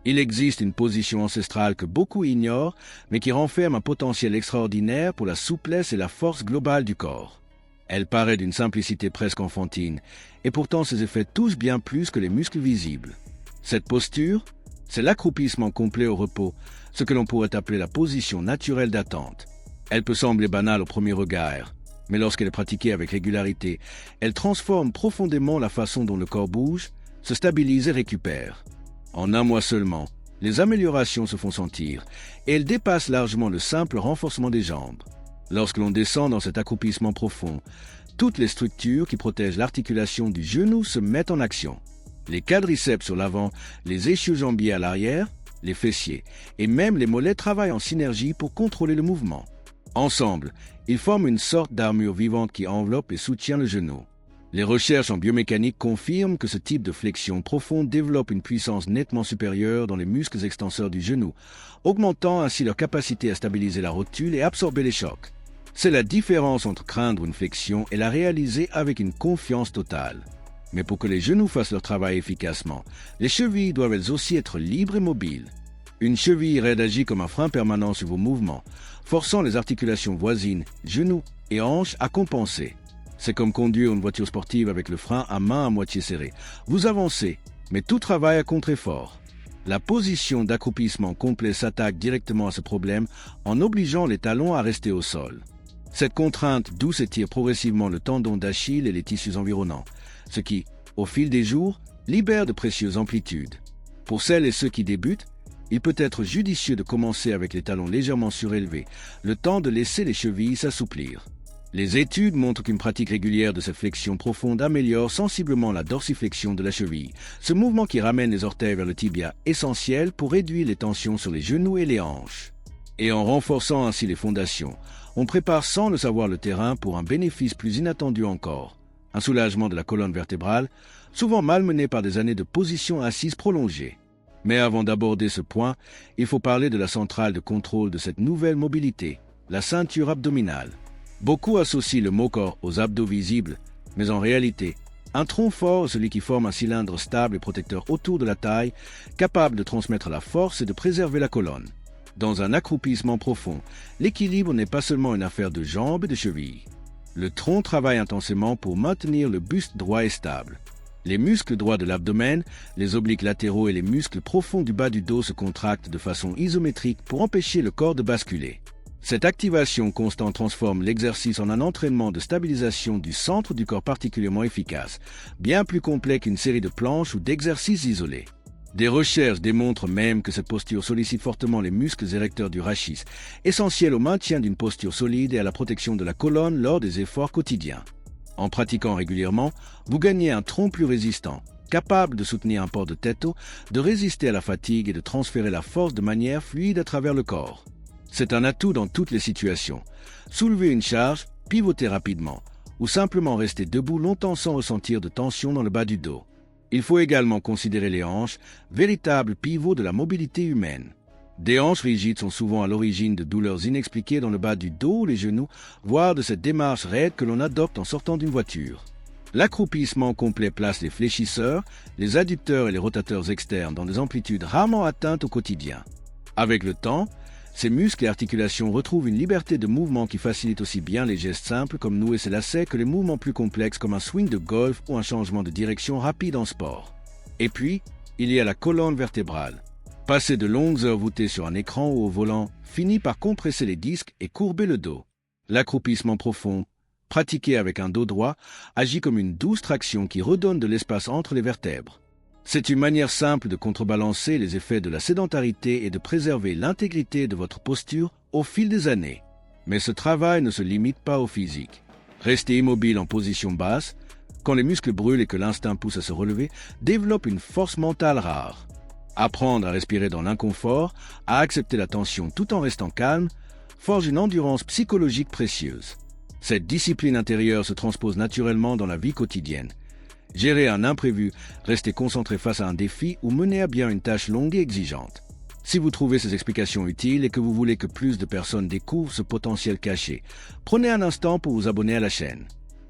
Il existe une position ancestrale que beaucoup ignorent, mais qui renferme un potentiel extraordinaire pour la souplesse et la force globale du corps. Elle paraît d'une simplicité presque enfantine, et pourtant ses effets touchent bien plus que les muscles visibles. Cette posture, c'est l'accroupissement complet au repos, ce que l'on pourrait appeler la position naturelle d'attente. Elle peut sembler banale au premier regard, mais lorsqu'elle est pratiquée avec régularité, elle transforme profondément la façon dont le corps bouge, se stabilise et récupère. En un mois seulement, les améliorations se font sentir, et elles dépassent largement le simple renforcement des jambes. Lorsque l'on descend dans cet accroupissement profond, toutes les structures qui protègent l'articulation du genou se mettent en action. Les quadriceps sur l'avant, les ischio-jambiers à l'arrière, les fessiers et même les mollets travaillent en synergie pour contrôler le mouvement. Ensemble, ils forment une sorte d'armure vivante qui enveloppe et soutient le genou. Les recherches en biomécanique confirment que ce type de flexion profonde développe une puissance nettement supérieure dans les muscles extenseurs du genou, augmentant ainsi leur capacité à stabiliser la rotule et absorber les chocs. C'est la différence entre craindre une flexion et la réaliser avec une confiance totale. Mais pour que les genoux fassent leur travail efficacement, les chevilles doivent elles aussi être libres et mobiles. Une cheville raide agit comme un frein permanent sur vos mouvements, forçant les articulations voisines, genoux et hanches à compenser. C'est comme conduire une voiture sportive avec le frein à main à moitié serré. Vous avancez, mais tout travaille à contre-effort. La position d'accroupissement complet s'attaque directement à ce problème en obligeant les talons à rester au sol. Cette contrainte douce étire progressivement le tendon d'Achille et les tissus environnants, ce qui, au fil des jours, libère de précieuses amplitudes. Pour celles et ceux qui débutent, il peut être judicieux de commencer avec les talons légèrement surélevés, le temps de laisser les chevilles s'assouplir. Les études montrent qu'une pratique régulière de cette flexion profonde améliore sensiblement la dorsiflexion de la cheville, ce mouvement qui ramène les orteils vers le tibia essentiel pour réduire les tensions sur les genoux et les hanches. Et en renforçant ainsi les fondations, on prépare sans le savoir le terrain pour un bénéfice plus inattendu encore, un soulagement de la colonne vertébrale, souvent malmené par des années de position assise prolongée. Mais avant d'aborder ce point, il faut parler de la centrale de contrôle de cette nouvelle mobilité, la ceinture abdominale. Beaucoup associent le mot corps aux abdos visibles, mais en réalité, un tronc fort est celui qui forme un cylindre stable et protecteur autour de la taille, capable de transmettre la force et de préserver la colonne. Dans un accroupissement profond, l'équilibre n'est pas seulement une affaire de jambes et de chevilles. Le tronc travaille intensément pour maintenir le buste droit et stable. Les muscles droits de l'abdomen, les obliques latéraux et les muscles profonds du bas du dos se contractent de façon isométrique pour empêcher le corps de basculer. Cette activation constante transforme l'exercice en un entraînement de stabilisation du centre du corps particulièrement efficace, bien plus complet qu'une série de planches ou d'exercices isolés. Des recherches démontrent même que cette posture sollicite fortement les muscles érecteurs du rachis, essentiels au maintien d'une posture solide et à la protection de la colonne lors des efforts quotidiens. En pratiquant régulièrement, vous gagnez un tronc plus résistant, capable de soutenir un port de tête haut, de résister à la fatigue et de transférer la force de manière fluide à travers le corps. C'est un atout dans toutes les situations. Soulever une charge, pivoter rapidement, ou simplement rester debout longtemps sans ressentir de tension dans le bas du dos. Il faut également considérer les hanches, véritable pivot de la mobilité humaine. Des hanches rigides sont souvent à l'origine de douleurs inexpliquées dans le bas du dos ou les genoux, voire de cette démarche raide que l'on adopte en sortant d'une voiture. L'accroupissement complet place les fléchisseurs, les adducteurs et les rotateurs externes dans des amplitudes rarement atteintes au quotidien. Avec le temps, ces muscles et articulations retrouvent une liberté de mouvement qui facilite aussi bien les gestes simples comme nouer ses lacets que les mouvements plus complexes comme un swing de golf ou un changement de direction rapide en sport. Et puis, il y a la colonne vertébrale. Passer de longues heures voûtées sur un écran ou au volant finit par compresser les disques et courber le dos. L'accroupissement profond, pratiqué avec un dos droit, agit comme une douce traction qui redonne de l'espace entre les vertèbres. C'est une manière simple de contrebalancer les effets de la sédentarité et de préserver l'intégrité de votre posture au fil des années. Mais ce travail ne se limite pas au physique. Rester immobile en position basse, quand les muscles brûlent et que l'instinct pousse à se relever, développe une force mentale rare. Apprendre à respirer dans l'inconfort, à accepter la tension tout en restant calme, forge une endurance psychologique précieuse. Cette discipline intérieure se transpose naturellement dans la vie quotidienne. Gérer un imprévu, rester concentré face à un défi ou mener à bien une tâche longue et exigeante. Si vous trouvez ces explications utiles et que vous voulez que plus de personnes découvrent ce potentiel caché, prenez un instant pour vous abonner à la chaîne.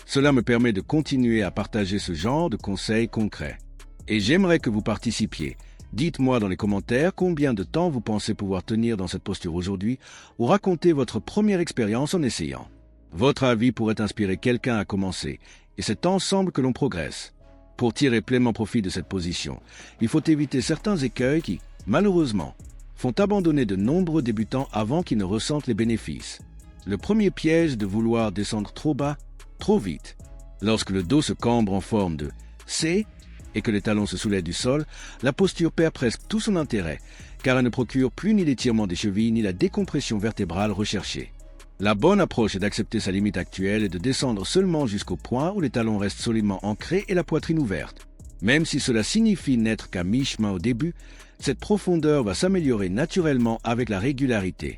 Cela me permet de continuer à partager ce genre de conseils concrets. Et j'aimerais que vous participiez. Dites-moi dans les commentaires combien de temps vous pensez pouvoir tenir dans cette posture aujourd'hui ou racontez votre première expérience en essayant. Votre avis pourrait inspirer quelqu'un à commencer et c'est ensemble que l'on progresse. Pour tirer pleinement profit de cette position, il faut éviter certains écueils qui, malheureusement, font abandonner de nombreux débutants avant qu'ils ne ressentent les bénéfices. Le premier piège est de vouloir descendre trop bas, trop vite. Lorsque le dos se cambre en forme de C et que les talons se soulèvent du sol, la posture perd presque tout son intérêt, car elle ne procure plus ni l'étirement des chevilles ni la décompression vertébrale recherchée. La bonne approche est d'accepter sa limite actuelle et de descendre seulement jusqu'au point où les talons restent solidement ancrés et la poitrine ouverte. Même si cela signifie n'être qu'à mi-chemin au début, cette profondeur va s'améliorer naturellement avec la régularité.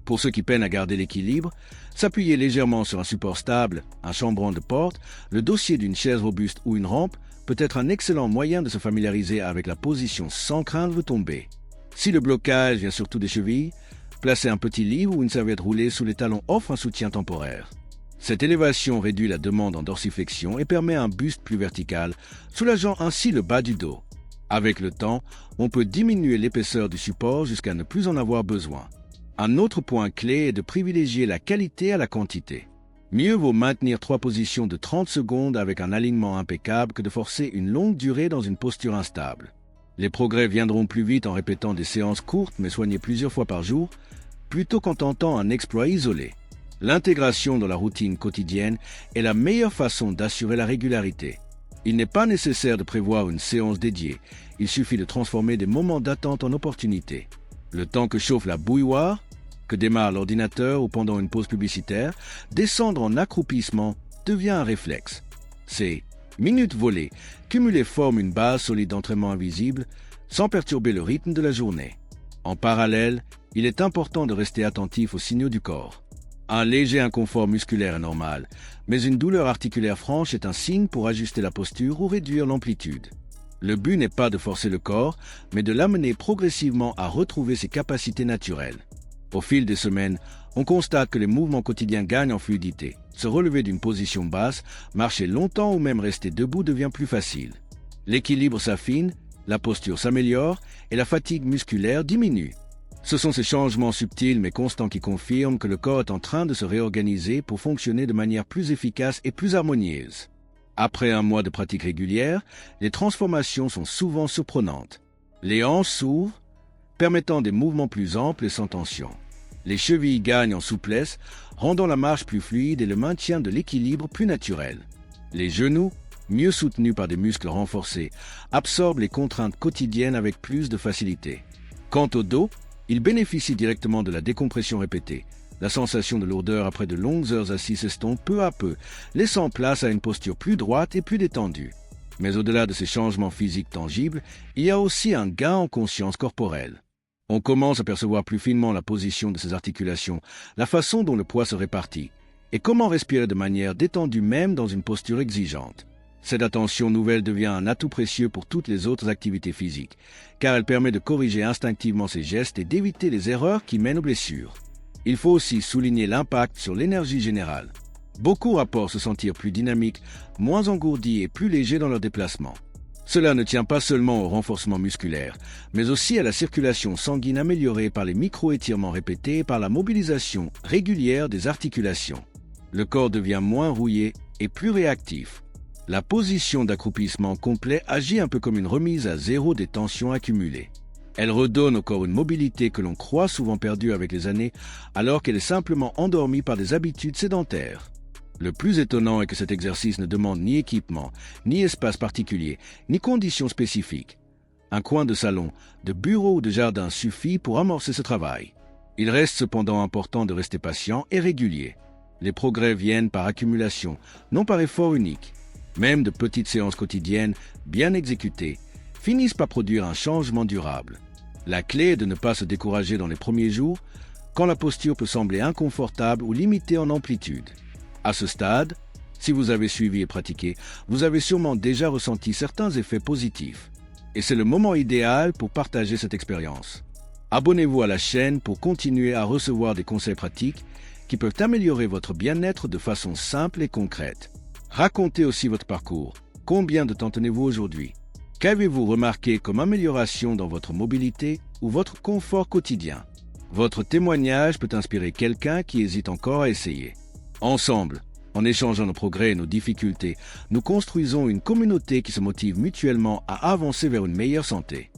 Pour ceux qui peinent à garder l'équilibre, s'appuyer légèrement sur un support stable, un chambranle de porte, le dossier d'une chaise robuste ou une rampe peut être un excellent moyen de se familiariser avec la position sans craindre de tomber. Si le blocage vient surtout des chevilles, placez un petit livre ou une serviette roulée sous les talons offre un soutien temporaire. Cette élévation réduit la demande en dorsiflexion et permet un buste plus vertical, soulageant ainsi le bas du dos. Avec le temps, on peut diminuer l'épaisseur du support jusqu'à ne plus en avoir besoin. Un autre point clé est de privilégier la qualité à la quantité. Mieux vaut maintenir 3 positions de 30 secondes avec un alignement impeccable que de forcer une longue durée dans une posture instable. Les progrès viendront plus vite en répétant des séances courtes mais soignées plusieurs fois par jour, plutôt qu'en tentant un exploit isolé. L'intégration dans la routine quotidienne est la meilleure façon d'assurer la régularité. Il n'est pas nécessaire de prévoir une séance dédiée, il suffit de transformer des moments d'attente en opportunités. Le temps que chauffe la bouilloire, que démarre l'ordinateur ou pendant une pause publicitaire, descendre en accroupissement devient un réflexe. Ces minutes volées cumulées forment une base solide d'entraînement invisible sans perturber le rythme de la journée. En parallèle, il est important de rester attentif aux signaux du corps. Un léger inconfort musculaire est normal, mais une douleur articulaire franche est un signe pour ajuster la posture ou réduire l'amplitude. Le but n'est pas de forcer le corps, mais de l'amener progressivement à retrouver ses capacités naturelles. Au fil des semaines, on constate que les mouvements quotidiens gagnent en fluidité. Se relever d'une position basse, marcher longtemps ou même rester debout devient plus facile. L'équilibre s'affine, la posture s'améliore et la fatigue musculaire diminue. Ce sont ces changements subtils mais constants qui confirment que le corps est en train de se réorganiser pour fonctionner de manière plus efficace et plus harmonieuse. Après un mois de pratique régulière, les transformations sont souvent surprenantes. Les hanches s'ouvrent, permettant des mouvements plus amples et sans tension. Les chevilles gagnent en souplesse, rendant la marche plus fluide et le maintien de l'équilibre plus naturel. Les genoux, mieux soutenus par des muscles renforcés, absorbent les contraintes quotidiennes avec plus de facilité. Quant au dos, il bénéficie directement de la décompression répétée. La sensation de lourdeur après de longues heures assis s'estompe peu à peu, laissant place à une posture plus droite et plus détendue. Mais au-delà de ces changements physiques tangibles, il y a aussi un gain en conscience corporelle. On commence à percevoir plus finement la position de ses articulations, la façon dont le poids se répartit, et comment respirer de manière détendue même dans une posture exigeante. Cette attention nouvelle devient un atout précieux pour toutes les autres activités physiques, car elle permet de corriger instinctivement ses gestes et d'éviter les erreurs qui mènent aux blessures. Il faut aussi souligner l'impact sur l'énergie générale. Beaucoup rapportent se sentir plus dynamiques, moins engourdis et plus légers dans leurs déplacements. Cela ne tient pas seulement au renforcement musculaire, mais aussi à la circulation sanguine améliorée par les micro-étirements répétés et par la mobilisation régulière des articulations. Le corps devient moins rouillé et plus réactif. La position d'accroupissement complet agit un peu comme une remise à zéro des tensions accumulées. Elle redonne au corps une mobilité que l'on croit souvent perdue avec les années, alors qu'elle est simplement endormie par des habitudes sédentaires. Le plus étonnant est que cet exercice ne demande ni équipement, ni espace particulier, ni conditions spécifiques. Un coin de salon, de bureau ou de jardin suffit pour amorcer ce travail. Il reste cependant important de rester patient et régulier. Les progrès viennent par accumulation, non par effort unique. Même de petites séances quotidiennes, bien exécutées, finissent par produire un changement durable. La clé est de ne pas se décourager dans les premiers jours, quand la posture peut sembler inconfortable ou limitée en amplitude. À ce stade, si vous avez suivi et pratiqué, vous avez sûrement déjà ressenti certains effets positifs. Et c'est le moment idéal pour partager cette expérience. Abonnez-vous à la chaîne pour continuer à recevoir des conseils pratiques qui peuvent améliorer votre bien-être de façon simple et concrète. Racontez aussi votre parcours. Combien de temps tenez-vous aujourd'hui? Qu'avez-vous remarqué comme amélioration dans votre mobilité ou votre confort quotidien? Votre témoignage peut inspirer quelqu'un qui hésite encore à essayer. Ensemble, en échangeant nos progrès et nos difficultés, nous construisons une communauté qui se motive mutuellement à avancer vers une meilleure santé.